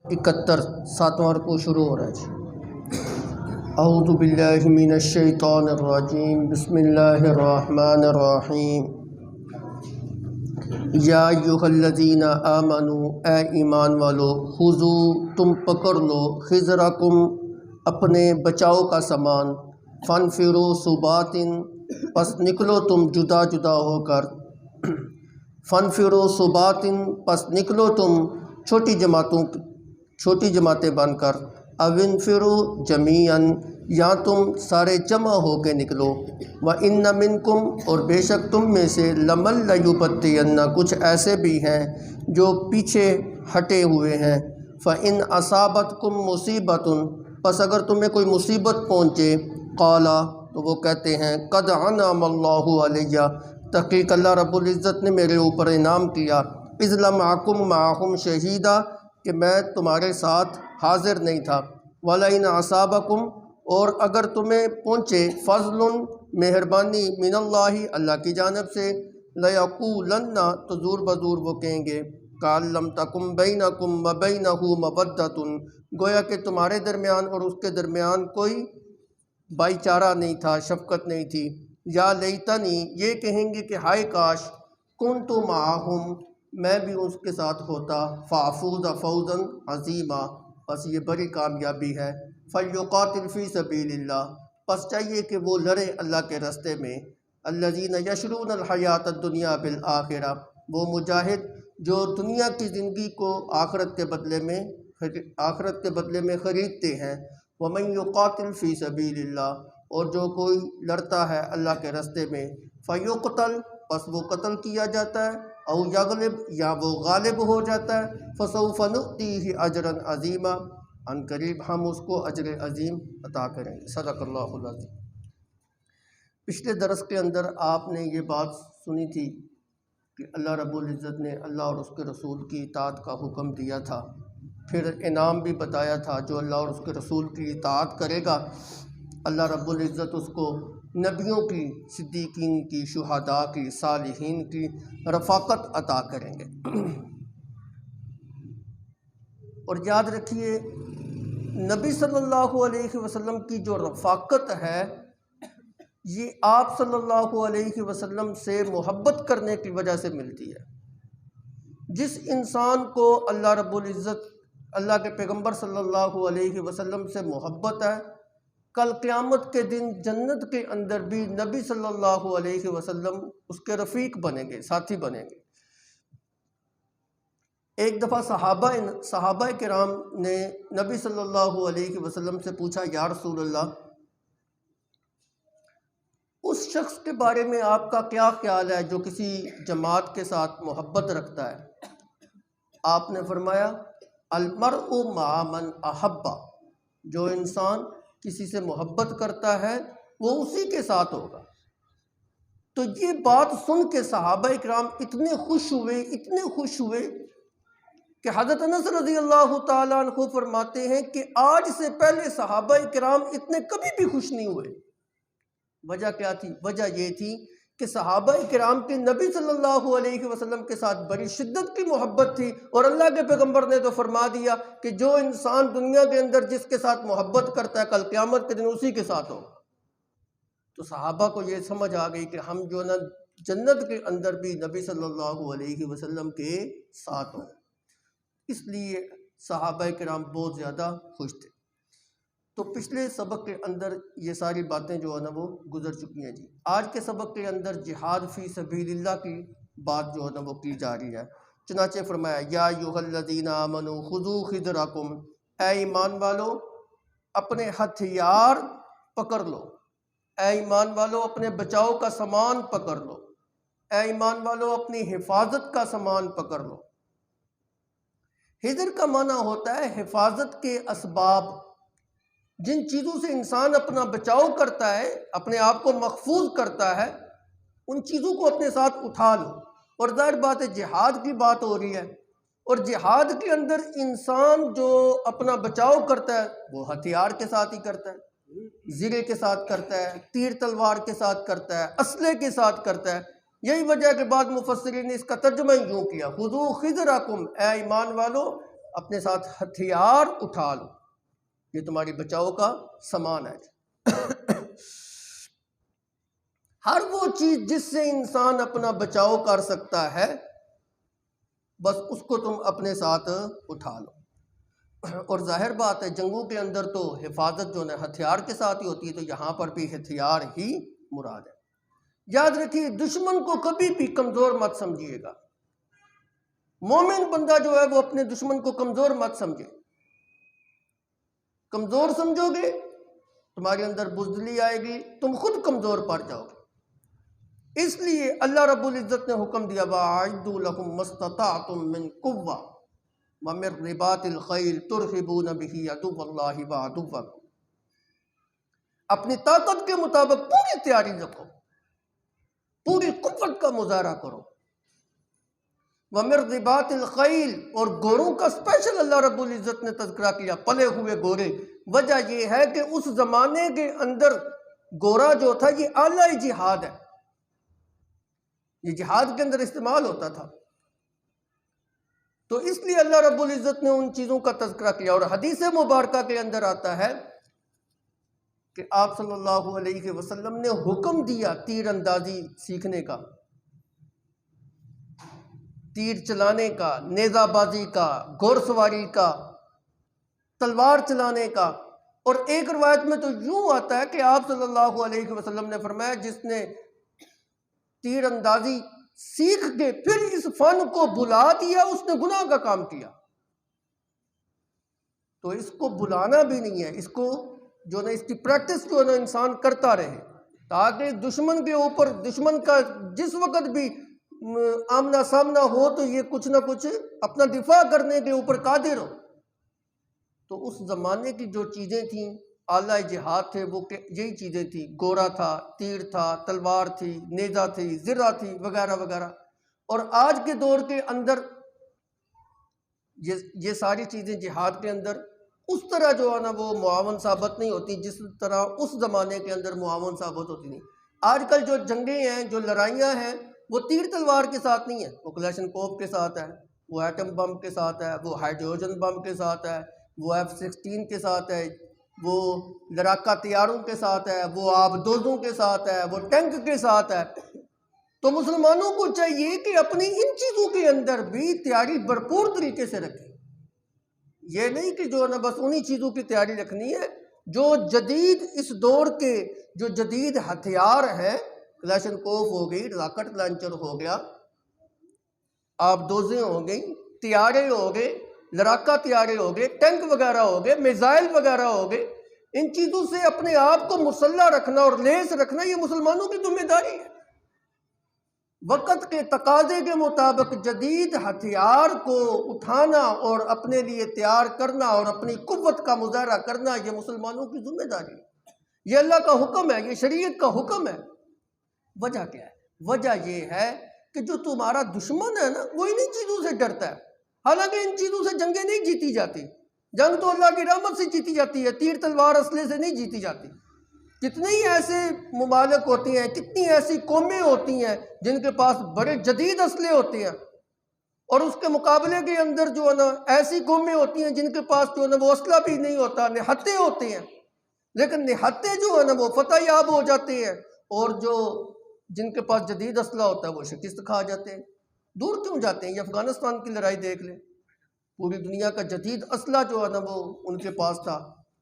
71 7واں رکوع شروع ہو رہا ہے جی۔ اعوذ باللہ من الشیطان الرجیم بسم اللہ الرحمن الرحیم یا ایھا الذین آمنوا اے ایمان والو خذوا تم پکڑ لو خضرکم اپنے بچاؤ کا سامان فانفروا ثبات پس نکلو تم جدا جدا ہو کر فانفروا ثبات پس نکلو تم چھوٹی جماعتیں بن کر او انفروا جمیعا یا تم سارے جمع ہو کے نکلو وَإِنَّ مِنْكُمْ اور بے شک تم میں سے لَمَن لَيُبَطِّئَنَّ کچھ ایسے بھی ہیں جو پیچھے ہٹے ہوئے ہیں فَإِنْ أَصَابَتْكُمْ مُصِيبَةٌ پس اگر تمہیں کوئی مصیبت پہنچے قالا تو وہ کہتے ہیں قد انعم اللہ علیہ تحقیق اللہ رب العزت نے میرے اوپر انعام کیا اذ لم اکن معہم شہیدا کہ میں تمہارے ساتھ حاضر نہیں تھا وَلَئِنْ أَصَابَكُمْ اور اگر تمہیں پہنچے فضل مہربانی من اللہ اللہ کی جانب سے لَيَقُولَنَّ تو زور بزور وہ کہیں گے قَالْ لَمْ تَكُمْ بَيْنَكُمْ وَبَيْنَهُ مَوَدَّةٌ گویا کہ تمہارے درمیان اور اس کے درمیان کوئی بھائی چارہ نہیں تھا، شفقت نہیں تھی یا لیتنی یہ کہیں گے کہ ہائے کاش کنت معہم میں بھی اس کے ساتھ ہوتا فافوز فوزا عظیما پس یہ بڑی کامیابی ہے فلیقاتل فی سبیل اللہ پس چاہیے کہ وہ لڑے اللہ کے راستے میں الذین یشرون الحیات الدنیا بالآخرہ وہ مجاہد جو دنیا کی زندگی کو آخرت کے بدلے میں خریدتے ہیں ومن یقاتل فی سبیل اللہ اور جو کوئی لڑتا ہے اللہ کے راستے میں فیقتل پس وہ قتل کیا جاتا ہے او یغلب یا وہ غالب ہو جاتا ہے فسوف نؤتیہ اجرا عظیما ان قریب ہم اس کو اجر عظیم عطا کریں گے صدق اللہ العظیم۔ پچھلے درس کے اندر آپ نے یہ بات سنی تھی کہ اللہ رب العزت نے اللہ اور اس کے رسول کی اطاعت کا حکم دیا تھا، پھر انعام بھی بتایا تھا جو اللہ اور اس کے رسول کی اطاعت کرے گا اللہ رب العزت اس کو نبیوں کی، صدیقین کی، شہداء کی، صالحین کی رفاقت عطا کریں گے۔ اور یاد رکھیے نبی صلی اللہ علیہ وسلم کی جو رفاقت ہے یہ آپ صلی اللہ علیہ وسلم سے محبت کرنے کی وجہ سے ملتی ہے۔ جس انسان کو اللہ رب العزت اللہ کے پیغمبر صلی اللہ علیہ وسلم سے محبت ہے کل قیامت کے دن جنت کے اندر بھی نبی صلی اللہ علیہ وسلم اس کے رفیق بنیں گے، ساتھی بنیں گے۔ ایک دفعہ صحابہ کرام نے نبی صلی اللہ علیہ وسلم سے پوچھا یا رسول اللہ اس شخص کے بارے میں آپ کا کیا خیال ہے جو کسی جماعت کے ساتھ محبت رکھتا ہے؟ آپ نے فرمایا المرء مع من احب جو انسان کسی سے محبت کرتا ہے وہ اسی کے ساتھ ہوگا۔ تو یہ بات سن کے صحابہ اکرام اتنے خوش ہوئے کہ حضرت انس رضی اللہ تعالیٰ عنہ فرماتے ہیں کہ آج سے پہلے صحابہ اکرام اتنے کبھی بھی خوش نہیں ہوئے۔ وجہ کیا تھی؟ وجہ یہ تھی کہ صحابہ کرام کی نبی صلی اللہ علیہ وسلم کے ساتھ بڑی شدت کی محبت تھی اور اللہ کے پیغمبر نے تو فرما دیا کہ جو انسان دنیا کے اندر جس کے ساتھ محبت کرتا ہے کل قیامت کے دن اسی کے ساتھ ہوگا۔ تو صحابہ کو یہ سمجھ آ گئی کہ ہم جو نا جنت کے اندر بھی نبی صلی اللہ علیہ وسلم کے ساتھ ہوں، اس لیے صحابہ کرام بہت زیادہ خوش تھے۔ تو پچھلے سبق کے اندر یہ ساری باتیں جو ہے نا وہ گزر چکی ہیں جی۔ آج کے سبق کے اندر جہاد فی سبیل اللہ کی بات جو ہے نا وہ کی جا رہی ہے۔ چنانچہ فرمایا یا ایھا الذین آمنوا خذوا خضرکم اے ایمان والو اپنے ہتھیار پکڑ لو، اے ایمان والو اپنے بچاؤ کا سامان پکڑ لو، اے ایمان والو اپنی حفاظت کا سامان پکڑ لو۔ حذر کا معنی ہوتا ہے حفاظت کے اسباب، جن چیزوں سے انسان اپنا بچاؤ کرتا ہے، اپنے آپ کو محفوظ کرتا ہے، ان چیزوں کو اپنے ساتھ اٹھا لو۔ اور ظاہر بات ہے جہاد کی بات ہو رہی ہے اور جہاد کے اندر انسان جو اپنا بچاؤ کرتا ہے وہ ہتھیار کے ساتھ ہی کرتا ہے، زرے کے ساتھ کرتا ہے، تیر تلوار کے ساتھ کرتا ہے، اسلحے کے ساتھ کرتا ہے۔ یہی وجہ کے بعد مفسرین نے اس کا ترجمہ یوں کیا خذوا خضرکم اے ایمان والو اپنے ساتھ ہتھیار اٹھا لو، یہ تمہاری بچاؤ کا سامان ہے۔ ہر وہ چیز جس سے انسان اپنا بچاؤ کر سکتا ہے بس اس کو تم اپنے ساتھ اٹھا لو۔ اور ظاہر بات ہے جنگوں کے اندر تو حفاظت جو ہے ہتھیار کے ساتھ ہی ہوتی ہے، تو یہاں پر بھی ہتھیار ہی مراد ہے۔ یاد رکھیے دشمن کو کبھی بھی کمزور مت سمجھیے گا۔ مومن بندہ جو ہے وہ اپنے دشمن کو کمزور مت سمجھے۔ کمزور سمجھو گے تمہارے اندر بزدلی آئے گی، تم خود کمزور پڑ جاؤ گے۔ اس لیے اللہ رب العزت نے حکم دیا وَأَعِدُّوا لَهُم مَّا اسْتَطَعْتُم مِّن قُوَّةٍ وَمِن رِّبَاطِ الْخَيْلِ تُرْهِبُونَ بِهِ عَدُوَّ اللَّهِ وَعَدُوَّكُمْ، اپنی طاقت کے مطابق پوری تیاری رکھو، پوری قوت کا مظاہرہ کرو۔ وَمِن رِّبَاطِ الْخَيْلِ، اور گھوڑوں کا اسپیشل اللہ رب العزت نے تذکرہ کیا، پلے ہوئے گھوڑے۔ وجہ یہ ہے کہ اس زمانے کے اندر گھوڑا جو تھا یہ اعلیٰ جہاد ہے، یہ جہاد کے اندر استعمال ہوتا تھا، تو اس لیے اللہ رب العزت نے ان چیزوں کا تذکرہ کیا۔ اور حدیث مبارکہ کے اندر آتا ہے کہ آپ صلی اللہ علیہ وسلم نے حکم دیا تیر اندازی سیکھنے کا، تیر چلانے کا، نیزہ بازی کا، گھوڑ سواری کا، تلوار چلانے کا۔ اور ایک روایت میں تو یوں آتا ہے کہ آپ صلی اللہ علیہ وسلم نے فرمایا جس نے تیر اندازی سیکھ کے پھر اس فن کو بلا دیا اس نے گناہ کا کام کیا۔ تو اس کو بلانا بھی نہیں ہے، اس کو جو نا اس کی پریکٹس جو ہے نا انسان کرتا رہے، تاکہ دشمن کے اوپر دشمن کا جس وقت بھی آمنا سامنا ہو تو یہ کچھ نہ کچھ اپنا دفاع کرنے کے اوپر قادر ہو۔ تو اس زمانے کی جو چیزیں تھیں اعلیٰ جہاد تھے وہ یہی چیزیں تھیں، گھوڑا تھا، تیر تھا، تلوار تھی، نیزہ تھی، زرہ تھی، وغیرہ وغیرہ۔ اور آج کے دور کے اندر یہ ساری چیزیں جہاد کے اندر اس طرح جو ہے نا وہ معاون ثابت نہیں ہوتی جس طرح اس زمانے کے اندر معاون ثابت ہوتی نہیں۔ آج کل جو جنگیں ہیں، جو لڑائیاں ہیں، وہ تیر تلوار کے ساتھ نہیں ہیں، وہ کلاشنکوف کے ساتھ ہے، وہ ایٹم بم کے ساتھ ہے، وہ ہائیڈروجن بم کے ساتھ ہے، وہ F-16 کے ساتھ ہے، وہ لڑاکا طیاروں کے ساتھ ہے، وہ آبدوزوں کے ساتھ ہے، وہ ٹینک کے ساتھ ہے۔ تو مسلمانوں کو چاہیے کہ اپنی ان چیزوں کے اندر بھی تیاری بھرپور طریقے سے رکھیں۔ یہ نہیں کہ جو ہے نا بس انہی چیزوں کی تیاری رکھنی ہے جو جدید اس دور کے جو جدید ہتھیار ہیں، کلاشنکوف ہو گئی، راکٹ لانچر ہو گیا، آبدوزیں ہو گئی، طیارے ہو گئے، لڑاکا طیارے ہو گئے، ٹینک وغیرہ ہو گئے، میزائل وغیرہ ہو گئے، ان چیزوں سے اپنے آپ کو مسلح رکھنا اور لیس رکھنا یہ مسلمانوں کی ذمہ داری ہے۔ وقت کے تقاضے کے مطابق جدید ہتھیار کو اٹھانا اور اپنے لیے تیار کرنا اور اپنی قوت کا مظاہرہ کرنا یہ مسلمانوں کی ذمہ داری ہے، یہ اللہ کا حکم ہے، یہ شریعت کا حکم ہے۔ وجہ کیا ہے؟ وجہ یہ ہے کہ جو تمہارا دشمن ہے نا وہ انہی چیزوں سے ڈرتا ہے۔ حالانکہ ان چیزوں سے جنگیں نہیں جیتی جاتی، جنگ تو اللہ کی رحمت سے جیتی جاتی ہے، تیر تلوار اسلحے سے نہیں جیتی جاتی۔ کتنے ہی ایسے ممالک ہوتی ہیں، کتنی ایسی قومیں ہوتی ہیں جن کے پاس بڑے جدید اسلحے ہوتے ہیں، اور اس کے مقابلے کے اندر جو ہے نا ایسی قومیں ہوتی ہیں جن کے پاس جو ہے نا وہ اسلحہ بھی نہیں ہوتا، نہتے ہوتے ہیں، لیکن نہتے جو ہے نا وہ فتح یاب ہو جاتے ہیں، اور جو جن کے پاس جدید اسلحہ ہوتا ہے وہ شکست کھا جاتے ہیں۔ دور کیوں جاتے ہیں؟ یہ افغانستان کی لڑائی دیکھ لیں، پوری دنیا کا جدید اسلحہ جو ہے نا وہ ان کے پاس تھا،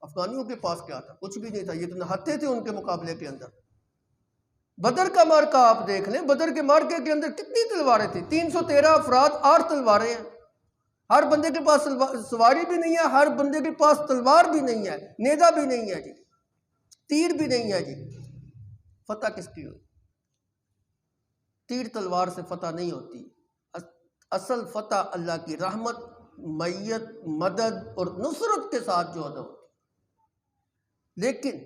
افغانیوں کے پاس کیا تھا؟ کچھ بھی نہیں تھا، یہ تو نہتے تھے ان کے مقابلے کے اندر۔ بدر کا مارکہ آپ دیکھ لیں، بدر کے مارکے کے اندر کتنی تلواریں تھیں؟ 313 افراد، 8 تلواریں ہیں، ہر بندے کے پاس سواری بھی نہیں ہے، ہر بندے کے پاس تلوار بھی نہیں ہے، نیزہ بھی نہیں ہے جی، تیر بھی نہیں ہے جی، فتح کس کی ہوئی؟ تیر تلوار سے فتح نہیں ہوتی، اصل فتح اللہ کی رحمت، معیت، مدد اور نصرت کے ساتھ جو ہے۔ لیکن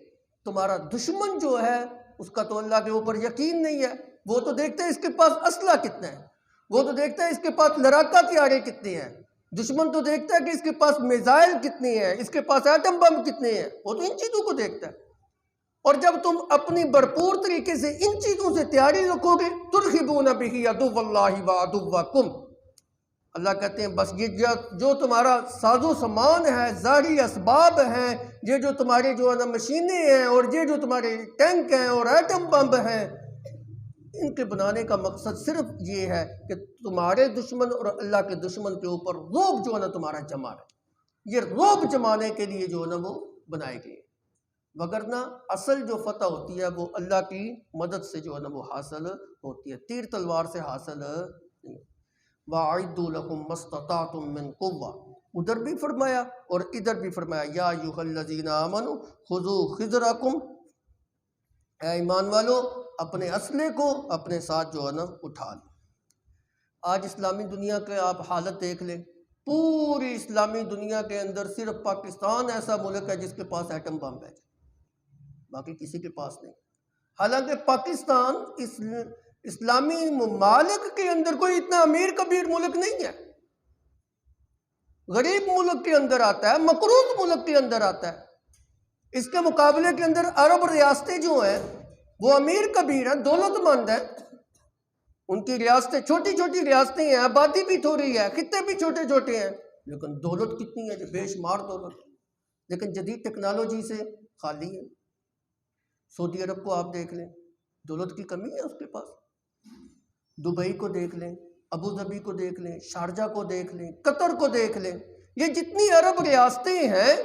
تمہارا دشمن جو ہے اس کا تو اللہ کے اوپر یقین نہیں ہے، وہ تو دیکھتا ہے اس کے پاس اسلحہ کتنا ہے، وہ تو دیکھتا ہے اس کے پاس لڑاکا طیارے کتنے ہیں، دشمن تو دیکھتا ہے کہ اس کے پاس میزائل کتنے ہیں، اس کے پاس ایٹم بم کتنے ہیں، وہ تو ان چیزوں کو دیکھتا ہے۔ اور جب تم اپنی بھرپور طریقے سے ان چیزوں سے تیاری رکھو گے، ترہبون بہ عدو اللہ وعدوکم، اللہ کہتے ہیں بس یہ جو تمہارا ساز و سامان ہے، ظاہری اسباب ہیں، یہ جو تمہارے جو ہے نا مشینیں ہیں، اور یہ جو تمہارے ٹینک ہیں اور ایٹم بم ہیں، ان کے بنانے کا مقصد صرف یہ ہے کہ تمہارے دشمن اور اللہ کے دشمن کے اوپر رعب جو ہے نا تمہارا جمع ہے۔ یہ رعب جمانے کے لیے جو ہے نا وہ بنائے گئے، وگرنہ اصل جو فتح ہوتی ہے وہ اللہ کی مدد سے جو ہے نا وہ حاصل ہوتی ہے، تیر تلوار سے حاصل نہیں۔ وَأَعِدُّوا لَكُم مَّا اسْتَطَعْتُم مِّن قُوَّةٍ، ادھر بھی فرمایا اور ادھر بھی فرمایا یا ایھا الذین آمنوا خذوا خضرکم، اے ایمان والو اپنے اسلحے کو اپنے ساتھ جو ہے نا اٹھا لو۔ آج اسلامی دنیا کے آپ حالت دیکھ لیں، پوری اسلامی دنیا کے اندر صرف پاکستان ایسا ملک ہے جس کے پاس ایٹم بم ہے، باقی کسی کے پاس نہیں۔ حالانکہ پاکستان اسلامی ممالک کے اندر کوئی اتنا امیر کبیر ملک نہیں ہے، غریب ملک کے اندر آتا ہے، مقروض ملک کے اندر آتا ہے۔ اس کے مقابلے کے اندر عرب ریاستیں جو ہیں وہ امیر کبیر ہیں، دولت مند ہیں، ان کی ریاستیں چھوٹی چھوٹی ریاستیں ہیں، آبادی بھی تھوڑی ہے، خطے بھی چھوٹے چھوٹے ہیں، لیکن دولت کتنی ہے، جو بے شمار دولت، لیکن جدید ٹیکنالوجی سے خالی ہے۔ سعودی عرب کو آپ دیکھ لیں، دولت کی کمی ہے اس کے پاس، دبئی کو دیکھ لیں، ابو ظبی کو دیکھ لیں، شارجہ کو دیکھ لیں، قطر کو دیکھ لیں، یہ جتنی عرب ریاستیں ہیں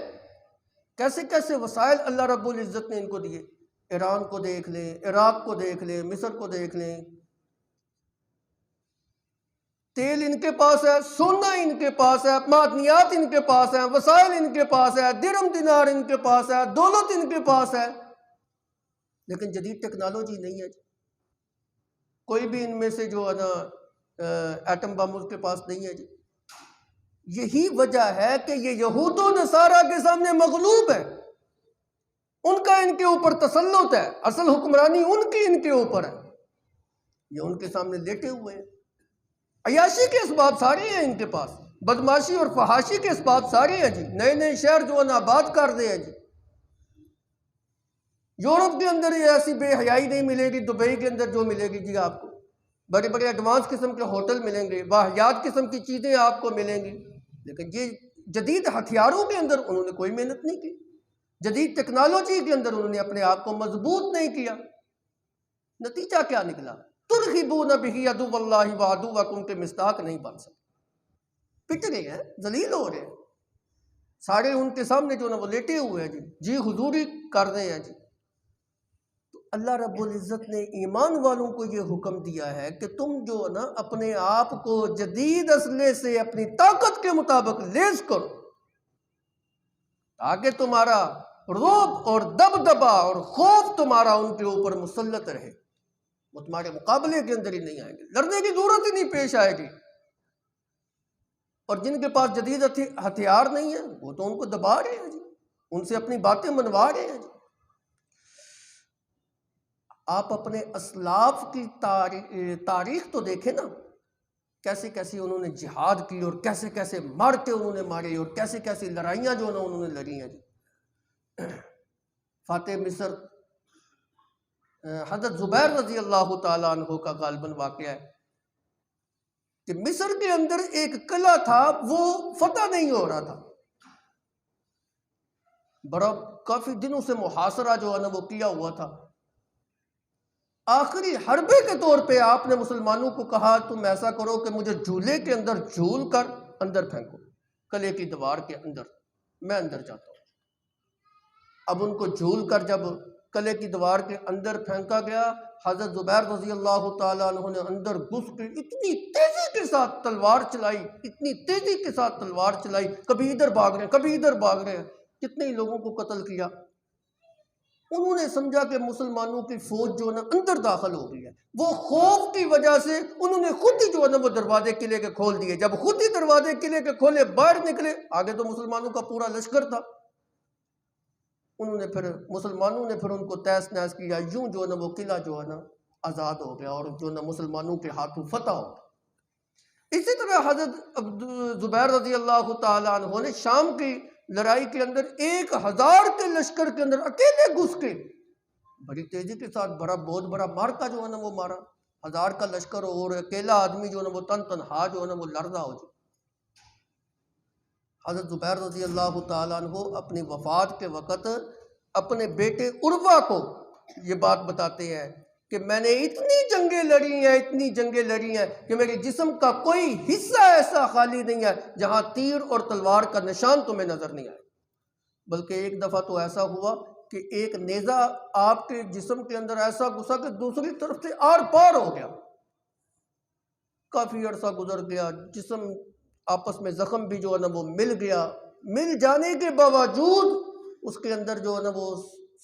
کیسے کیسے وسائل اللہ رب العزت نے ان کو دیے۔ ایران کو دیکھ لیں، عراق کو دیکھ لیں، مصر کو دیکھ لیں، تیل ان کے پاس ہے، سونا ان کے پاس ہے، معدنیات ان کے پاس ہیں، وسائل ان کے پاس ہے، درہم دینار ان کے پاس ہے، دولت ان کے پاس ہے، لیکن جدید ٹیکنالوجی نہیں ہے۔ کوئی بھی ان میں سے جو ہے نا ایٹم بم اس کے پاس نہیں ہے جی۔ یہی وجہ ہے کہ یہ یہود و نصارہ کے سامنے مغلوب ہے، ان کا ان کے اوپر تسلط ہے، اصل حکمرانی ان کی ان کے اوپر ہے، یہ ان کے سامنے لیٹے ہوئے ہیں۔ عیاشی کے اسباب سارے ہیں ان کے پاس، بدماشی اور فحاشی کے اسباب سارے ہیں جی، نئے نئے شہر جو ہے نا آباد کر دے ہیں جی۔ یورپ کے اندر یہ ایسی بے حیائی نہیں ملے گی دبئی کے اندر جو ملے گی جی آپ کو، بڑے بڑے ایڈوانس قسم کے ہوٹل ملیں گے، واحیات قسم کی چیزیں آپ کو ملیں گی، لیکن یہ جدید ہتھیاروں کے اندر انہوں نے کوئی محنت نہیں کی، جدید ٹیکنالوجی کے اندر انہوں نے اپنے آپ کو مضبوط نہیں کیا۔ نتیجہ کیا نکلا؟ ترغبون بہ عدو اللہ وعدوکم کے مصداق نہیں بن سکتے، پٹ گئے ہیں، ذلیل ہو رہے ہیں، سارے ان کے سامنے جو نا وہ لیٹے ہوئے ہیں جی حضوری کر رہے ہیں جی۔ تو اللہ رب العزت نے ایمان والوں کو یہ حکم دیا ہے کہ تم جو نا اپنے آپ کو جدید اسلحے سے اپنی طاقت کے مطابق لیس کرو، تاکہ تمہارا رعب اور دبدبا اور خوف تمہارا ان کے اوپر مسلط رہے، وہ تمہارے مقابلے کے اندر ہی نہیں آئیں گے، لڑنے کی ضرورت ہی نہیں پیش آئے گی۔ اور جن کے پاس جدید ہتھیار نہیں ہیں وہ تو ان کو دبا رہے ہیں جی، ان سے اپنی باتیں منوا رہے ہیں جی۔ آپ اپنے اسلاف کی تاریخ تو دیکھیں نا، کیسے کیسے انہوں نے جہاد کی اور کیسے کیسے مارتے انہوں نے مارے اور کیسے کیسے لڑائیاں جو نا انہوں نے لڑی ہیں جی۔ فاتح مصر حضرت زبیر رضی اللہ تعالیٰ عنہ کا غالباً واقعہ ہے کہ مصر کے اندر ایک قلعہ تھا، وہ فتح نہیں ہو رہا تھا، بڑا کافی دنوں سے محاصرہ جو ہے نا وہ کیا ہوا تھا۔ آخری حربے کے طور پہ آپ نے مسلمانوں کو کہا تم ایسا کرو کہ مجھے جھولے کے اندر جھول کر اندر پھینکو، قلعے کی دیوار کے اندر، میں اندر جاتا ہوں۔ اب ان کو جھول کر جب قلعے کی دیوار کے اندر پھینکا گیا، حضرت زبیر رضی اللہ تعالیٰ عنہ نے اندر گھس کے اتنی تیزی کے ساتھ تلوار چلائی، اتنی تیزی کے ساتھ تلوار چلائی، کبھی ادھر بھاگ رہے ہیں کبھی ادھر بھاگ رہے ہیں، کتنے ہی لوگوں کو قتل کیا۔ انہوں نے سمجھا کہ مسلمانوں کی فوج جو ہے نا اندر داخل ہو گئی ہے، وہ خوف کی وجہ سے انہوں نے خود ہی جو ہے نا وہ دروازے قلعے کے کھول دیے۔ جب خود ہی دروازے قلعے کے کھولے باہر نکلے، آگے تو مسلمانوں کا پورا لشکر تھا، انہوں نے پھر مسلمانوں نے پھر ان کو تیس نیس کیا، یوں جو ہے نا وہ قلعہ جو ہے نا آزاد ہو گیا اور جو ہے نا مسلمانوں کے ہاتھوں فتح ہو گیا۔ اسی طرح حضرت زبیر رضی اللہ تعالیٰ عنہ نے شام کی لڑائی کے اندر 1000 کے لشکر کے اندر اکیلے گھس کے بڑی تیزی کے ساتھ بہت بڑا مارکا جو ہے نا وہ مارا، 1000 کا لشکر اور اکیلا آدمی جو ہے نا وہ تنہا جو ہے نا وہ لڑ رہا ہو جائے۔ حضرت زبیر رضی اللہ تعالیٰ عنہ اپنی وفات کے وقت اپنے بیٹے عروہ کو یہ بات بتاتے ہیں کہ میں نے اتنی جنگیں لڑی ہیں کہ میرے جسم کا کوئی حصہ ایسا خالی نہیں ہے جہاں تیر اور تلوار کا نشان تمہیں نظر نہیں آئے، بلکہ ایک دفعہ تو ایسا ہوا کہ ایک نیزہ آپ کے جسم کے اندر ایسا گھسا کہ دوسری طرف سے آر پار ہو گیا، کافی عرصہ گزر گیا، جسم آپس میں زخم بھی جو ہے نا وہ مل گیا، مل جانے کے باوجود اس کے اندر جو ہے نا وہ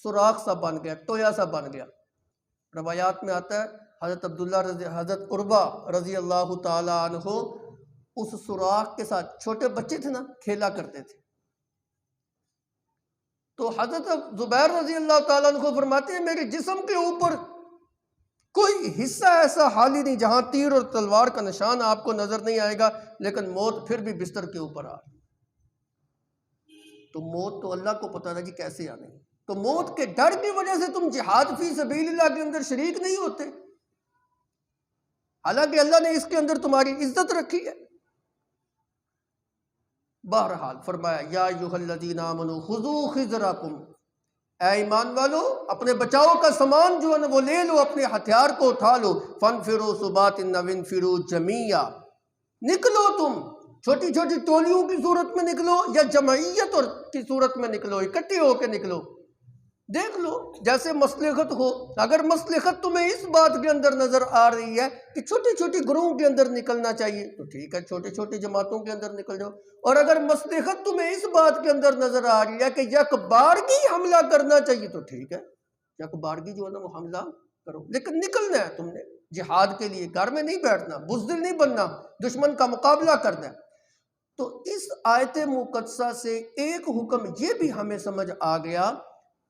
سوراخ سا بن گیا، ٹویا سا بن گیا۔ روایات میں آتا ہے حضرت عروہ رضی اللہ تعالیٰ عنہ اس سوراخ کے ساتھ، چھوٹے بچے تھے نا، کھیلا کرتے تھے، تو حضرت زبیر رضی اللہ تعالیٰ عنہ فرماتے ہیں میرے جسم کے اوپر کوئی حصہ ایسا خالی نہیں جہاں تیر اور تلوار کا نشان آپ کو نظر نہیں آئے گا، لیکن موت پھر بھی بستر کے اوپر آ رہی۔ تو موت تو اللہ کو پتہ ہے جی کیسے آنے، تو موت کے ڈر کی وجہ سے تم جہاد فی سبیل اللہ کے اندر شریک نہیں ہوتے، حالانکہ اللہ نے اس کے اندر تمہاری عزت رکھی ہے۔ بہرحال فرمایا یا ایھا الذین آمنوا خذوا خضرکم، اے ایمان والو اپنے بچاؤ کا سامان جو ہے نا وہ لے لو، اپنے ہتھیار کو اٹھا لو، فانفروا ثبات وانفروا جمیعا، نکلو تم چھوٹی چھوٹی ٹولیوں کی صورت میں نکلو یا جمعیت اور کی صورت میں نکلو، اکٹھے ہو کے نکلو، دیکھ لو جیسے مصلحت ہو۔ اگر مصلحت تمہیں اس بات کے اندر نظر آ رہی ہے کہ چھوٹی چھوٹی گروہوں کے اندر نکلنا چاہیے تو ٹھیک ہے، چھوٹی چھوٹی جماعتوں کے اندر نکل جاؤ، اور اگر مصلحت تمہیں اس بات کے اندر نظر آ رہی ہے کہ یک بارگی حملہ کرنا چاہیے تو ٹھیک ہے، یک بارگی جو ہے نا وہ حملہ کرو، لیکن نکلنا ہے تم نے جہاد کے لیے، گھر میں نہیں بیٹھنا، بزدل نہیں بننا، دشمن کا مقابلہ کرنا ہے۔ تو اس آیت مقدسہ سے ایک حکم یہ بھی ہمیں سمجھ آ گیا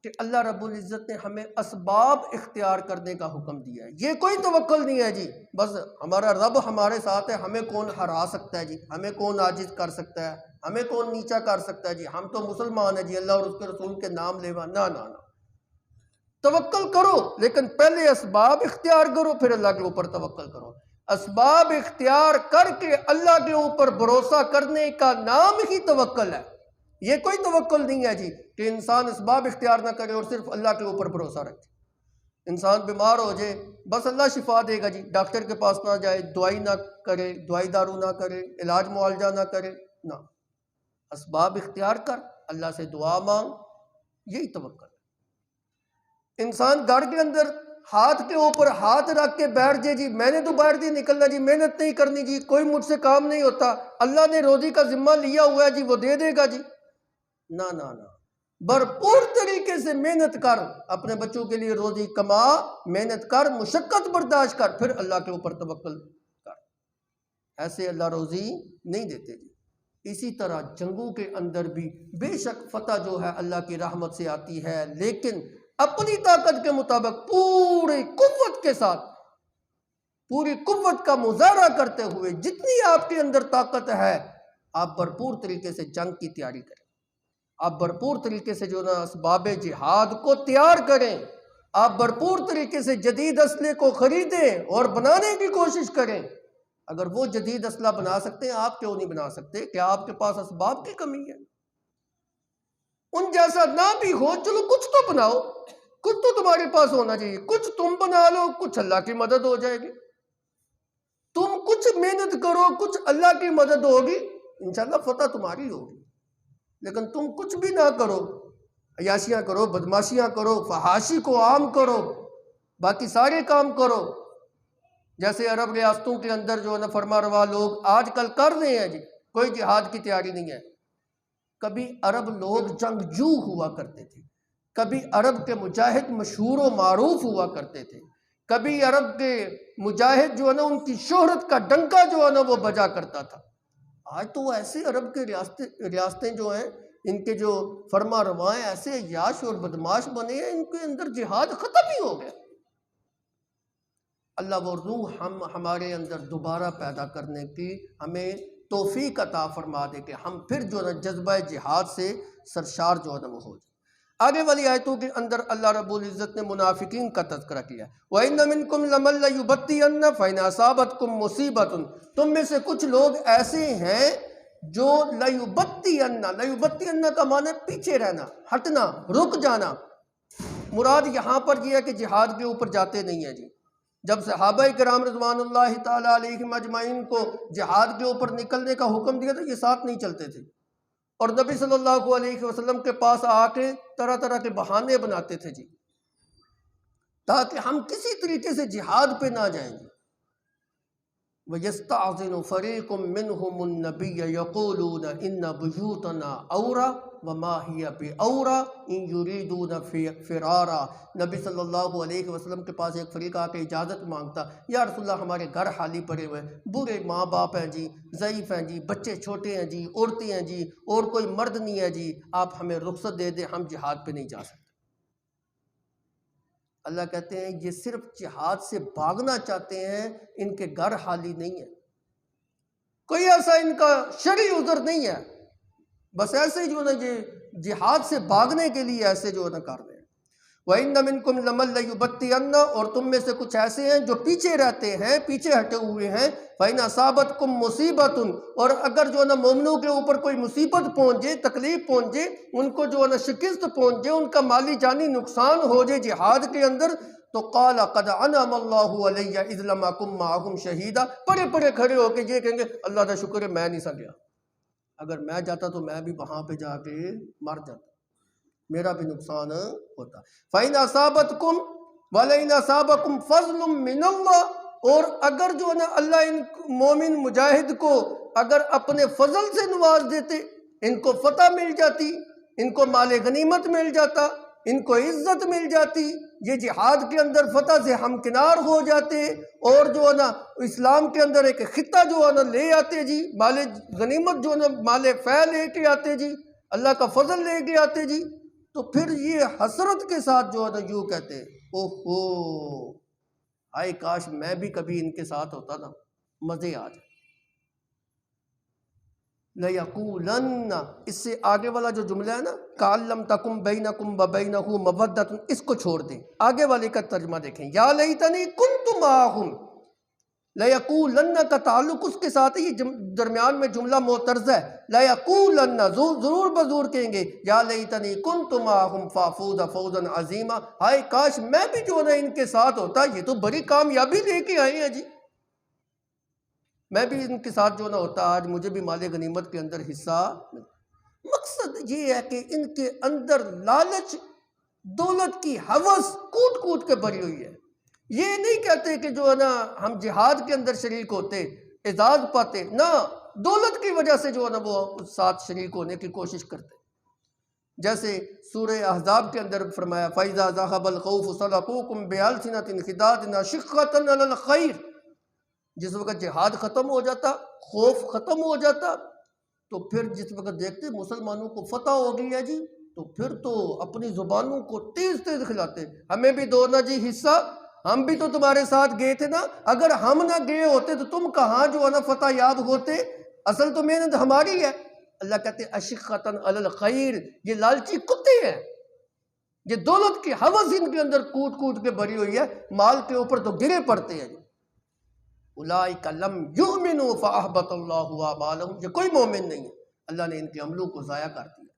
کہ اللہ رب العزت نے ہمیں اسباب اختیار کرنے کا حکم دیا ہے۔ یہ کوئی توکل نہیں ہے جی بس ہمارا رب ہمارے ساتھ ہے، ہمیں کون ہرا سکتا ہے جی، ہمیں کون عاجز کر سکتا ہے، ہمیں کون نیچا کر سکتا ہے جی، ہم تو مسلمان ہیں جی، اللہ اور اس کے رسول کے نام لیوا، نہ نہ نہ، توکل کرو لیکن پہلے اسباب اختیار کرو، پھر اللہ کے اوپر توکل کرو۔ اسباب اختیار کر کے اللہ کے اوپر بھروسہ کرنے کا نام ہی توکل ہے۔ یہ کوئی توکل نہیں ہے جی کہ انسان اسباب اختیار نہ کرے اور صرف اللہ کے اوپر بھروسہ رکھے۔ انسان بیمار ہو جائے بس اللہ شفا دے گا جی، ڈاکٹر کے پاس نہ جائے، دوائی نہ کرے، دوائی دارو نہ کرے، علاج معالجہ نہ کرے، نہ، اسباب اختیار کر، اللہ سے دعا مانگ، یہی توکل ہے۔ انسان گھر کے اندر ہاتھ کے اوپر ہاتھ رکھ کے بیٹھ جائے جی میں نے تو باہر نہیں نکلنا جی، محنت نہیں کرنی جی، کوئی مجھ سے کام نہیں ہوتا، اللہ نے روزی کا ذمہ لیا ہوا ہے جی وہ دے دے گا جی، نہ نہ نہ، بھرپور طریقے سے محنت کر، اپنے بچوں کے لیے روزی کما، محنت کر، مشقت برداشت کر، پھر اللہ کے اوپر توکل کر، ایسے اللہ روزی نہیں دیتے جی۔ اسی طرح جنگوں کے اندر بھی بے شک فتح جو ہے اللہ کی رحمت سے آتی ہے، لیکن اپنی طاقت کے مطابق پوری قوت کے ساتھ، پوری قوت کا مظاہرہ کرتے ہوئے جتنی آپ کے اندر طاقت ہے آپ بھرپور طریقے سے جنگ کی تیاری کریں، آپ بھرپور طریقے سے جو نا اسباب جہاد کو تیار کریں، آپ بھرپور طریقے سے جدید اسلحے کو خریدیں اور بنانے کی کوشش کریں۔ اگر وہ جدید اسلحہ بنا سکتے ہیں آپ کیوں نہیں بنا سکتے؟ کیا آپ کے پاس اسباب کی کمی ہے؟ ان جیسا نہ بھی ہو چلو کچھ تو بناؤ، کچھ تو تمہارے پاس ہونا چاہیے، کچھ تم بنا لو، کچھ اللہ کی مدد ہو جائے گی، تم کچھ محنت کرو، کچھ اللہ کی مدد ہوگی، انشاءاللہ فتح تمہاری ہوگی۔ لیکن تم کچھ بھی نہ کرو، عیاشیاں کرو، بدماشیاں کرو، فحاشی کو عام کرو، باقی سارے کام کرو، جیسے عرب ریاستوں کے اندر جو ہے نا فرما روا لوگ آج کل کر رہے ہیں جی، کوئی جہاد کی تیاری نہیں ہے۔ کبھی عرب لوگ جنگجو ہوا کرتے تھے، کبھی عرب کے مجاہد مشہور و معروف ہوا کرتے تھے، کبھی عرب کے مجاہد جو ہے نا ان کی شہرت کا ڈنکا جو ہے نا وہ بجا کرتا تھا۔ آج تو وہ ایسے عرب کے ریاستیں جو ہیں ان کے جو فرما روائیں ایسے عیاش اور بدماش بنے ہیں، ان کے اندر جہاد ختم ہی ہو گیا۔ اللہ وہ روح ہمارے اندر دوبارہ پیدا کرنے کی ہمیں توفیق عطا فرما دے کہ ہم پھر جو ہے نا جذبہ جہاد سے سرشار جو ہے نا وہ ہو جائے۔ آگے والی آیتوں کے اندر اللہ رب العزت نے منافقین کا تذکرہ کیا، وَإِنَّ مِنْكُمْ لَمَن لَّيُبَطِّئَنَّ فَإِنْ أَصَابَتْكُمْ مُصِيبَةٌ، تم میں سے کچھ لوگ ایسے ہیں جو لیبتین کا معنی پیچھے رہنا، ہٹنا، رک جانا۔ مراد یہاں پر یہ ہے کہ جہاد کے اوپر جاتے نہیں ہیں جی۔ جب صحابہ کرام رضوان اللہ تعالیٰ علیہم اجمعین کو جہاد کے اوپر نکلنے کا حکم دیا تھا، یہ ساتھ نہیں چلتے تھے، اور نبی صلی اللہ علیہ وسلم کے پاس آ کے طرح طرح کے بہانے بناتے تھے جی، تاکہ ہم کسی طریقے سے جہاد پہ نہ جائیں گے۔ وَيَسْتَعْذِنُ فَرِيقٌ مِّنْهُمُ النَّبِيَّ يَقُولُونَ إِنَّ بُيُوتَنَا عَوْرَةٌ وَمَا هِيَ بِعَوْرَةٍ إِن يُرِيدُونَ فِرَارًا۔ نبی صلی اللہ علیہ وسلم کے پاس ایک فریق آ کے اجازت مانگتا، یا رسول اللہ ہمارے گھر خالی پڑے ہوئے، بوڑھے ماں باپ ہیں جی، ضعیف ہیں جی، بچے چھوٹے ہیں جی، عورتیں ہیں جی، اور کوئی مرد نہیں ہے جی، آپ ہمیں رخصت دے دیں، ہم جہاد پہ نہیں جا سکتے۔ اللہ کہتے ہیں یہ صرف جہاد سے بھاگنا چاہتے ہیں، ان کے گھر خالی نہیں ہے، کوئی ایسا ان کا شرعی عذر نہیں ہے، بس ایسے ہی جو ہے نا یہ جہاد سے بھاگنے کے لیے ایسے جو ہے نا کر رہے ہیں۔ وَإِنَّ مِنْكُمْ لَمَن لَّيُبَطِّئَنَّ، اور تم میں سے کچھ ایسے ہیں جو پیچھے رہتے ہیں، پیچھے ہٹے ہوئے ہیں۔ فَإِنْ أَصَابَتْكُمْ مُصِيبَةٌ، اور اگر جو ہے نا مومنوں کے اوپر کوئی مصیبت پہنچے، تکلیف پہنچے، ان کو جو ہے نا شکست پہنچے، ان کا مالی جانی نقصان ہو جائے جہاد کے اندر، تو قال قد انعم اللہ علیہ اذ لم اکن معہم شہیدا، پڑے پڑے کھڑے ہو کے یہ کہیں گے اللہ کا شکر ہے میں نہیں سا گیا، اگر میں جاتا تو میں بھی وہاں پہ جا کے مر جاتا، میرا بھی نقصان ہوتا۔ فَإِنْ أَصَابَتْكُمْ وَلَئِنْ أَصَابَكُمْ فَضْلٌ مِّنَ اللَّهِ، اور اگر جو ہے نا اللہ ان مومن مجاہد کو اگر اپنے فضل سے نواز دیتے، ان کو فتح مل جاتی، ان کو مال غنیمت مل جاتا، ان کو عزت مل جاتی، یہ جہاد کے اندر فتح سے ہمکنار ہو جاتے، اور جو ہے نا اسلام کے اندر ایک خطہ جو ہے نا لے آتے جی، مال غنیمت جو ہے نا مال فیع لے کے آتے جی، اللہ کا فضل لے کے آتے جی، تو پھر یہ حسرت کے ساتھ جو ہے نا یوں کہتے اوہو آئے کاش میں بھی کبھی ان کے ساتھ ہوتا نا، مزے آ جائے۔ لَيَقُولَنَّ، اس سے آگے والا جو جملہ ہے نا کَأَن لَّمْ تَكُن بَيْنَكُمْ وَبَيْنَهُ مَوَدَّةٌ، اس کو چھوڑ دیں، آگے والے کا ترجمہ دیکھیں، یا لیتنی کنت معہم۔ لَيَقُولَنَّ کا تعلق اس کے ساتھ ہے، یہ درمیان میں جملہ معترضہ ہے، لَيَقُولَنَّ ضرور بضرور کہیں گے، یا لیتنی کنت معہم فَأَفُوزَ فَوْزًا عَظِیمًا، ہائے کاش میں بھی جو ہے نا ان کے ساتھ ہوتا، یہ تو بڑی کامیابی لے کے آئے ہیں جی، میں بھی ان کے ساتھ جو نہ ہوتا، آج مجھے بھی مال غنیمت کے اندر حصہ ملتا۔ مقصد یہ ہے کہ ان کے اندر لالچ، دولت کی ہوس کوٹ کوٹ کے بھری ہوئی ہے۔ یہ نہیں کہتے کہ جو ہے نا ہم جہاد کے اندر شریک ہوتے، اعزاز پاتے، نہ دولت کی وجہ سے جو ہے نا وہ ساتھ شریک ہونے کی کوشش کرتے، جیسے سورہ احزاب کے اندر فرمایا فَإِذَا ذَهَبَ الْخَوْفُ صَلَقُوكُمْ بِأَلْسِنَةٍ خِدَاجٍ أَشِقَّةً عَلَى الْخَيْرِ، جس وقت جہاد ختم ہو جاتا، خوف ختم ہو جاتا، تو پھر جس وقت دیکھتے مسلمانوں کو فتح ہو گئی ہے جی، تو پھر تو اپنی زبانوں کو تیز تیز کھلاتے، ہمیں بھی دو نا جی حصہ، ہم بھی تو تمہارے ساتھ گئے تھے نا، اگر ہم نہ گئے ہوتے تو تم کہاں جو ہے نا فتح یاب ہوتے، اصل تو محنت ہماری ہے۔ اللہ کہتے ہیں اشقۃ علی الخیر، یہ لالچی کتے ہیں، یہ دولت کی ہوس ان کے اندر کوٹ کوٹ کے بھری ہوئی ہے، مال کے اوپر تو گرے پڑتے ہیں۔ اولئک لم یؤمنوا فاحبط اللہ اعمالهم، یہ کوئی مومن نہیں ہے، اللہ نے ان کے عملوں کو ضائع کر دیا۔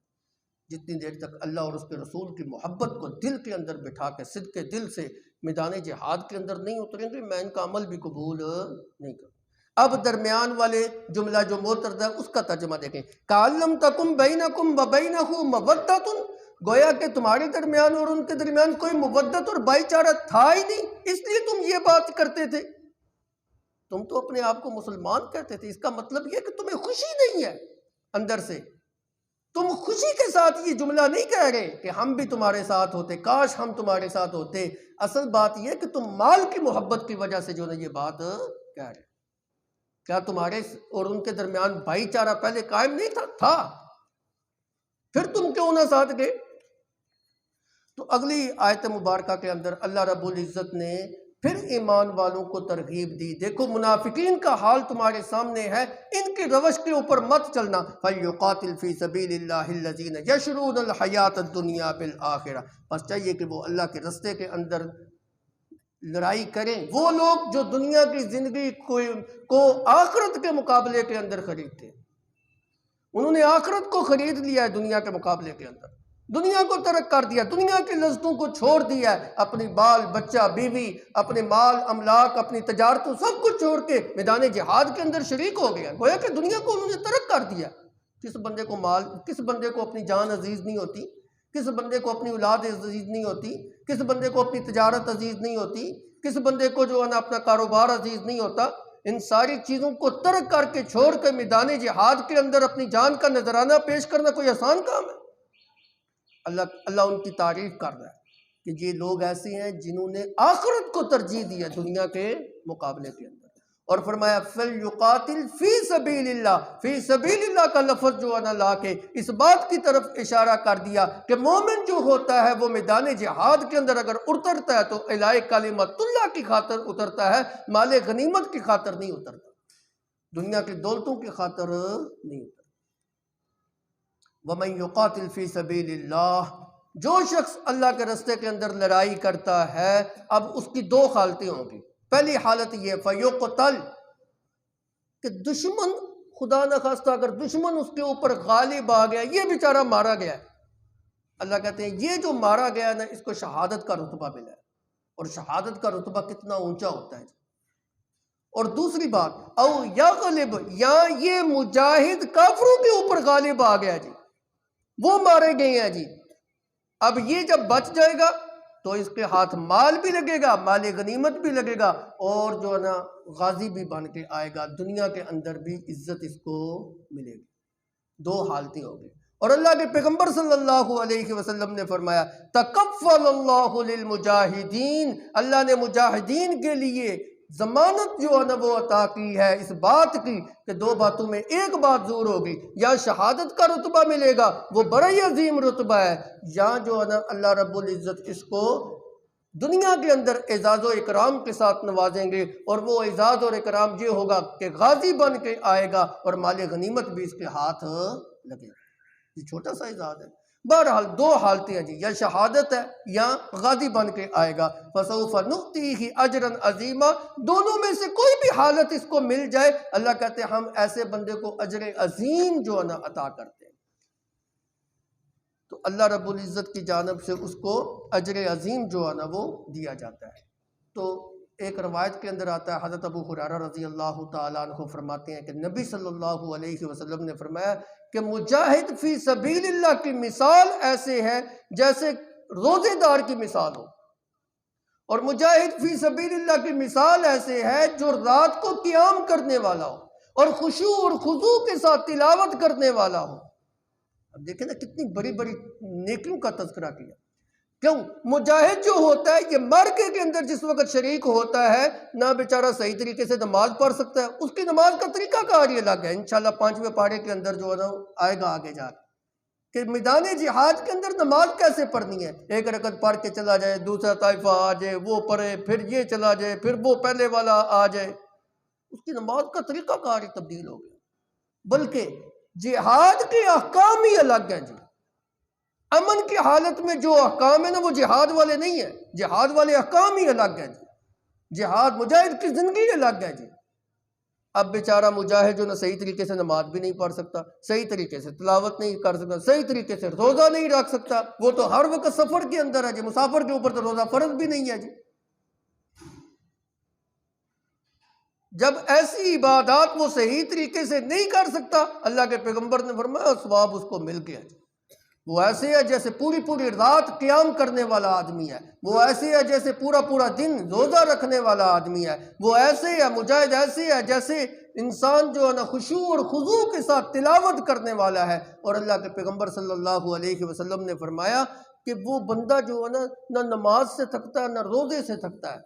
جتنی دیر تک اللہ اور اس کے رسول کی محبت کو دل کے اندر بٹھا کے صدق دل سے میدان جہاد کے اندر نہیں اتریں گے، میں ان کا عمل بھی قبول نہیں کروں۔ اب درمیان والے جملہ جو معترض ہے اس کا ترجمہ دیکھیں، کَأَن لَّمْ تَكُن بَيْنَكُمْ وَبَيْنَهُ مَوَدَّةٌ، گویا کہ تمہارے درمیان اور ان کے درمیان کوئی مودت اور بھائی چارہ تھا ہی نہیں، اس لیے تم یہ بات کرتے تھے۔ تم تو اپنے آپ کو مسلمان کہتے تھے، اس کا مطلب یہ کہ تمہیں خوشی نہیں ہے اندر سے، تم خوشی کے ساتھ یہ جملہ نہیں کہہ رہے کہ ہم بھی تمہارے ساتھ ہوتے، کاش ہم تمہارے ساتھ ہوتے، اصل بات یہ کہ تم مال کی محبت کی وجہ سے جو ہے یہ بات کہہ رہے۔ کیا تمہارے اور ان کے درمیان بھائی چارہ پہلے قائم نہیں تھا؟ پھر تم کیوں نہ ساتھ گئے؟ تو اگلی آیت مبارکہ کے اندر اللہ رب العزت نے پھر ایمان والوں کو ترغیب دی، دیکھو منافقین کا حال تمہارے سامنے ہے، ان کی روش کے اوپر مت چلنا، فَلْيُقَاتِلْ فِي سَبِيلِ اللَّهِ الَّذِينَ يَشْرُونَ الْحَيَاةَ الدُّنْيَا بِالْآخِرَةِ، بس چاہیے کہ وہ اللہ کے رستے کے اندر لڑائی کریں وہ لوگ جو دنیا کی زندگی کو آخرت کے مقابلے کے اندر خریدتے ہیں۔ انہوں نے آخرت کو خرید لیا ہے دنیا کے مقابلے کے اندر، دنیا کو ترک کر دیا، دنیا کی لذتوں کو چھوڑ دیا ہے، اپنی بال بچہ بیوی، اپنے مال املاک، اپنی تجارتوں سب کچھ چھوڑ کے میدان جہاد کے اندر شریک ہو گیا، گویا کہ دنیا کو انہوں نے ترک کر دیا۔ کس بندے کو مال، کس بندے کو اپنی جان عزیز نہیں ہوتی، کس بندے کو اپنی اولاد عزیز نہیں ہوتی، کس بندے کو اپنی تجارت عزیز نہیں ہوتی، کس بندے کو جو ہے نا اپنا کاروبار عزیز نہیں ہوتا؟ ان ساری چیزوں کو ترک کر کے چھوڑ کے میدان جہاد کے اندر اپنی جان کا نذرانہ پیش کرنا کوئی آسان کام ہے؟ اللہ ان کی تعریف کر رہا ہے کہ یہ لوگ ایسے ہیں جنہوں نے آخرت کو ترجیح دیا دنیا کے مقابلے کے اندر، اور فرمایا فَلْيُقَاتِلْ فِي سَبِيلِ اللَّهِ، فِي سَبِيلِ اللَّهِ کا لفظ جو ہے نا لا کے اس بات کی طرف اشارہ کر دیا کہ مومن جو ہوتا ہے وہ میدان جہاد کے اندر اگر اترتا ہے تو الہی کلمت اللہ کی خاطر اترتا ہے، مال غنیمت کی خاطر نہیں اترتا، دنیا کی دولتوں کی خاطر نہیں اترتا۔ وَمَن يُقَاتِلْ فِي سَبِيلِ اللَّهِ، جو شخص اللہ کے راستے کے اندر لڑائی کرتا ہے، اب اس کی دو حالتیں ہوں گی۔ پہلی حالت یہ فَيُقْتَلْ، کہ دشمن خدا نخواستہ اگر دشمن اس کے اوپر غالب آ گیا، یہ بیچارہ مارا گیا ہے، اللہ کہتے ہیں یہ جو مارا گیا نا اس کو شہادت کا رتبہ ملا ہے، اور شہادت کا رتبہ کتنا اونچا ہوتا ہے۔ اور دوسری بات او یغلب، یا یہ مجاہد کافروں کے اوپر غالب آ گیا جی، وہ مارے گئے ہیں جی، اب یہ جب بچ جائے گا تو اس کے ہاتھ مال بھی لگے گا، مال غنیمت بھی لگے گا، اور جو ہے نا غازی بھی بن کے آئے گا، دنیا کے اندر بھی عزت اس کو ملے گی۔ دو حالتیں ہوگی، اور اللہ کے پیغمبر صلی اللہ علیہ وسلم نے فرمایا تکفل اللہ للمجاہدین، اللہ نے مجاہدین کے لیے ضمانت جو ہے نا وہ عطا کی ہے اس بات کی کہ دو باتوں میں ایک بات ضرور ہوگی، یا شہادت کا رتبہ ملے گا وہ بڑا ہی عظیم رتبہ ہے، یا جو ہے نا اللہ رب العزت اس کو دنیا کے اندر اعزاز و اکرام کے ساتھ نوازیں گے، اور وہ اعزاز اور اکرام یہ ہوگا کہ غازی بن کے آئے گا اور مال غنیمت بھی اس کے ہاتھ لگے گا۔ یہ چھوٹا سا اعزاز ہے۔ بہرحال دو حالتیں ہیں جی، یا شہادت ہے یا غازی بن کے آئے گا، فَسَوْفَ نُؤْتِيهِ أَجْرًا عَظِيمًا، دونوں میں سے کوئی بھی حالت اس کو مل جائے، اللہ کہتے ہیں ہم ایسے بندے کو اجر عظیم جو ہے نا عطا کرتے ہیں۔ تو اللہ رب العزت کی جانب سے اس کو اجر عظیم جو ہے نا وہ دیا جاتا ہے۔ تو ایک روایت کے اندر آتا ہے، حضرت ابو ہریرہ رضی اللہ تعالیٰ عنہ فرماتے ہیں کہ نبی صلی اللہ علیہ وسلم نے فرمایا کہ مجاہد فی سبیل اللہ کی مثال ایسے ہے جیسے روزے دار کی مثال ہو، اور مجاہد فی سبیل اللہ کی مثال ایسے ہے جو رات کو قیام کرنے والا ہو اور خشوع اور خضوع کے ساتھ تلاوت کرنے والا ہو۔ اب دیکھیں نا کتنی بڑی بڑی نیکیوں کا تذکرہ کیا۔ کیوں؟ مجاہد جو ہوتا ہے یہ معرکے کے اندر جس وقت شریک ہوتا ہے نہ بیچارہ صحیح طریقے سے نماز پڑھ سکتا ہے، اس کی نماز کا طریقہ کار ہی الگ ہے، انشاءاللہ 5ویں پارے کے اندر جو ہے نا آئے گا آگے جا کے کہ میدان جہاد کے اندر نماز کیسے پڑھنی ہے، ایک رکعت پڑھ کے چلا جائے، دوسرا طائفہ آ جائے وہ پڑھے، پھر یہ چلا جائے، پھر وہ پہلے والا آ جائے، اس کی نماز کا طریقہ کار ہی تبدیل ہو گیا۔ بلکہ جہاد کے احکام ہی الگ ہیں جی، امن کی حالت میں جو احکام ہیں نا وہ جہاد والے نہیں ہیں، جہاد والے احکام ہی الگ ہیں جی، جہاد مجاہد کی زندگی الگ ہے جی۔ اب بیچارہ مجاہد جو نا صحیح طریقے سے نماز بھی نہیں پڑھ سکتا، صحیح طریقے سے تلاوت نہیں کر سکتا، صحیح طریقے سے روزہ نہیں رکھ سکتا، وہ تو ہر وقت سفر کے اندر ہے جی، مسافر کے اوپر تو روزہ فرض بھی نہیں ہے جی۔ جب ایسی عبادات وہ صحیح طریقے سے نہیں کر سکتا، اللہ کے پیغمبر نے فرمایا ثواب اس کو مل گیا جی۔ وہ ایسے ہے جیسے پوری پوری رات قیام کرنے والا آدمی ہے، وہ ایسے ہے جیسے پورا پورا دن روزہ رکھنے والا آدمی ہے، وہ ایسے ہے مجاہد ایسے ہے جیسے انسان جو ہے نا خشوع اور خضوع کے ساتھ تلاوت کرنے والا ہے۔ اور اللہ کے پیغمبر صلی اللہ علیہ وسلم نے فرمایا کہ وہ بندہ جو ہے نا نہ نماز سے تھکتا ہے نہ روزے سے تھکتا ہے،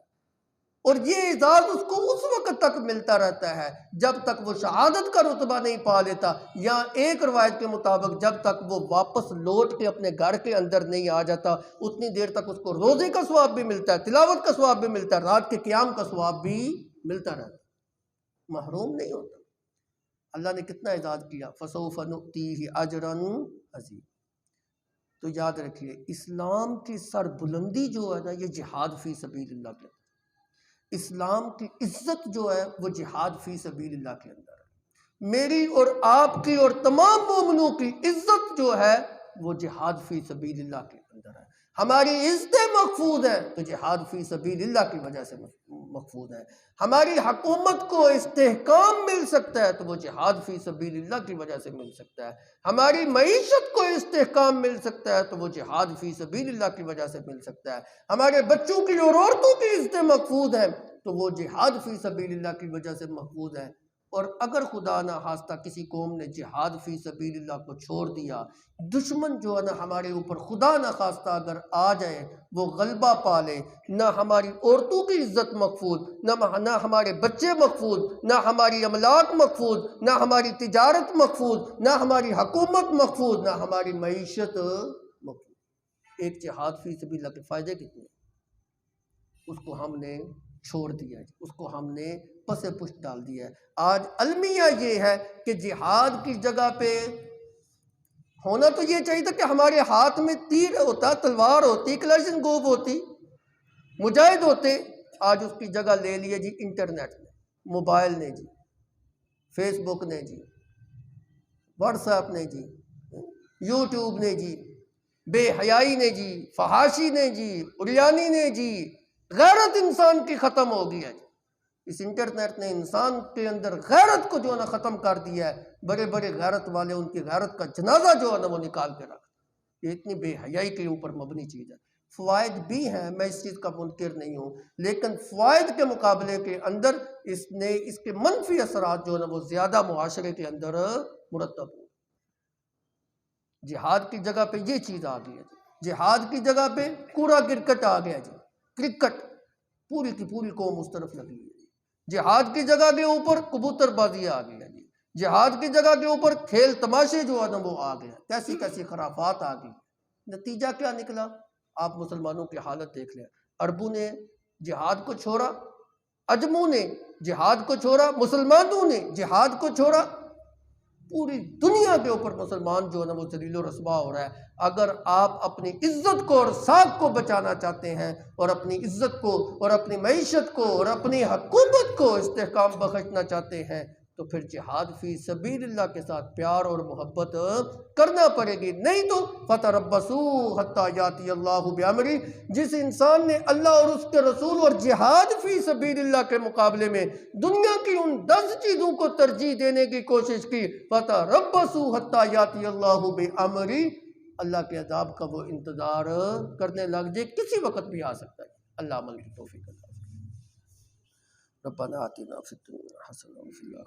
اور یہ اعزاز اس کو اس وقت تک ملتا رہتا ہے جب تک وہ شہادت کا رتبہ نہیں پا لیتا، یا ایک روایت کے مطابق جب تک وہ واپس لوٹ کے اپنے گھر کے اندر نہیں آ جاتا، اتنی دیر تک اس کو روزے کا ثواب بھی ملتا ہے، تلاوت کا ثواب بھی ملتا ہے، رات کے قیام کا ثواب بھی ملتا رہتا ہے، محروم نہیں ہوتا۔ اللہ نے کتنا اعزاز کیا، فَسَوْفَ نُؤْتِيهِ أَجْرًا عَظِيمًا۔ تو یاد رکھیے اسلام کی سربلندی جو ہے نا یہ جہاد فی سبیل اللہ کے اندر، اسلام کی عزت جو ہے وہ جہاد فی سبیل اللہ کے اندر ہے۔ میری اور آپ کی اور تمام مومنوں کی عزت جو ہے وہ جہاد فی سبیل اللہ کے اندر ہے۔ ہماری عزتیں محفوظ ہیں تو جہاد فی سبیل اللہ کی وجہ سے محفوظ ہے۔ ہماری حکومت کو استحکام مل سکتا ہے تو وہ جہاد فی سبیل اللہ کی وجہ سے مل سکتا ہے۔ ہماری معیشت کو استحکام مل سکتا ہے تو وہ جہاد فی سبیل اللہ کی وجہ سے مل سکتا ہے۔ ہمارے بچوں کی اور عورتوں کی عزتیں محفوظ ہیں تو وہ جہاد فی سبیل اللہ کی وجہ سے محفوظ ہے۔ اور اگر خدا نہ خواستہ کسی قوم نے جہاد فی سبیل اللہ کو چھوڑ دیا، دشمن جو ہے نا ہمارے اوپر خدا نہ خواستہ اگر آ جائے، وہ غلبہ پا لے، نہ ہماری عورتوں کی عزت محفوظ، نہ ہمارے بچے محفوظ، نہ ہماری املاک محفوظ، نہ ہماری تجارت محفوظ، نہ ہماری حکومت محفوظ، نہ ہماری معیشت محفوظ۔ ایک جہاد فی سبیل اللہ کے فائدے کتنے؟ اس کو ہم نے چھوڑ دیا ہے، اس کو ہم نے پس پشت ڈال دیا ہے۔ آج المیہ یہ ہے کہ جہاد کی جگہ پہ ہونا تو یہ چاہیے تھا کہ ہمارے ہاتھ میں تیر ہوتا، تلوار ہوتی، کلاشن کوف ہوتی، مجاہد ہوتے۔ آج اس کی جگہ لے لیے جی انٹرنیٹ نے، موبائل نے جی، فیس بک نے جی، واٹس ایپ نے جی، یوٹیوب نے جی، بے حیائی نے جی، فحاشی نے جی، اریانی نے جی، غیرت انسان کی ختم ہو گئی ہے۔ اس انٹرنیٹ نے انسان کے اندر غیرت کو جو ہے نا ختم کر دیا ہے۔ بڑے بڑے غیرت والے ان کی غیرت کا جنازہ جو ہے نا وہ نکال کے رکھ، یہ اتنی بے حیائی کے اوپر مبنی چیز ہے۔ فوائد بھی ہیں، میں اس چیز کا منکر نہیں ہوں، لیکن فوائد کے مقابلے کے اندر اس کے منفی اثرات جو ہے نا وہ زیادہ معاشرے کے اندر مرتب ہو۔ جہاد کی جگہ پہ یہ چیز آ گئی ہے، جہاد کی جگہ پہ کوڑا کرکٹ آ گیا جی، کرکٹ، پوری کی پوری قوم اس طرف لگی ہے۔ جہاد کی جگہ کے اوپر کبوتر بازی آ گئی ہے جی، جہاد کی جگہ کے اوپر کھیل تماشے جو ہے نا وہ آ گیا، کیسی کیسی خرافات آ گئی۔ نتیجہ کیا نکلا؟ آپ مسلمانوں کی حالت دیکھ لیں۔ عربوں نے جہاد کو چھوڑا، عجموں نے جہاد کو چھوڑا، مسلمانوں نے جہاد کو چھوڑا، پوری دنیا کے اوپر مسلمان جو ہے نا وہ ذلیل و رسوا ہو رہا ہے۔ اگر آپ اپنی عزت کو اور ساکھ کو بچانا چاہتے ہیں اور اپنی عزت کو اور اپنی معیشت کو اور اپنی حکومت کو استحکام بخشنا چاہتے ہیں تو پھر جہاد فی سبیل اللہ کے ساتھ پیار اور محبت کرنا پڑے گی، نہیں تو فتربصوا حتی یاتی اللہ بامرہ۔ جس انسان نے اللہ اور اس کے رسول اور جہاد فی سبیل اللہ کے مقابلے میں دنیا کی ان 10 چیزوں کو ترجیح دینے کی کوشش کی، فتربصوا حتی یاتی اللہ بامرہ، اللہ کے عذاب کا وہ انتظار کرنے لگ جائے، کسی وقت بھی آ سکتا ہے۔ اللہ عمل کی توفیق عطا فرمائے۔ ربنا آتنا فی الدنیا حسنہ وفی الآخرۃ